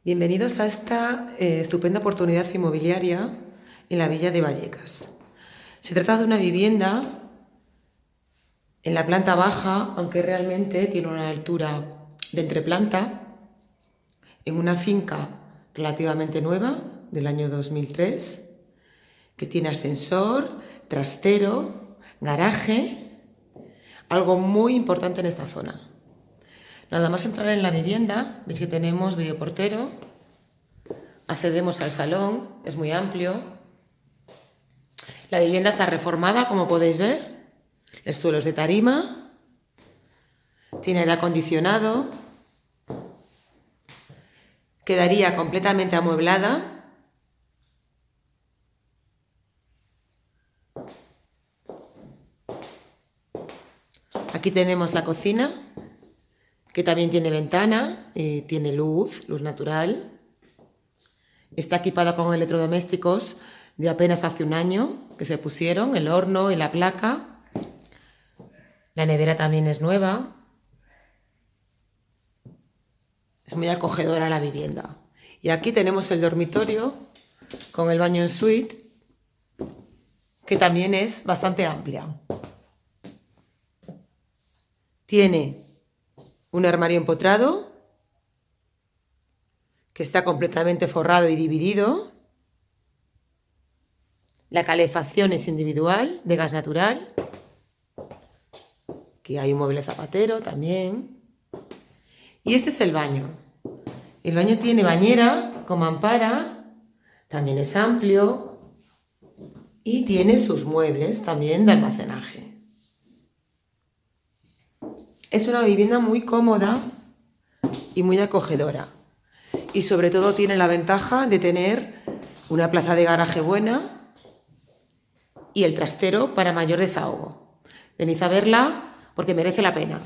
Bienvenidos a esta estupenda oportunidad inmobiliaria en la villa de Vallecas. Se trata de una vivienda en la planta baja, aunque realmente tiene una altura de entreplanta, en una finca relativamente nueva del año 2003, que tiene ascensor, trastero, garaje, algo muy importante en esta zona. Nada más entrar en la vivienda, veis que tenemos videoportero, accedemos al salón, es muy amplio. La vivienda está reformada, como podéis ver, el suelo es de tarima, tiene aire acondicionado, quedaría completamente amueblada. Aquí tenemos la cocina, que también tiene ventana y tiene luz natural. Está equipada con electrodomésticos de apenas hace un año que se pusieron, el horno y la placa. La nevera también es nueva. Es muy acogedora la vivienda. Y aquí tenemos el dormitorio con el baño en suite, que también es bastante amplia. Tiene un armario empotrado que está completamente forrado y dividido. La calefacción es individual, de gas natural. Aquí hay un mueble zapatero también. Y este es el baño. El baño tiene bañera con mampara, también es amplio y tiene sus muebles también de almacenaje. Es una vivienda muy cómoda y muy acogedora. Y sobre todo tiene la ventaja de tener una plaza de garaje buena y el trastero para mayor desahogo. Venid a verla porque merece la pena.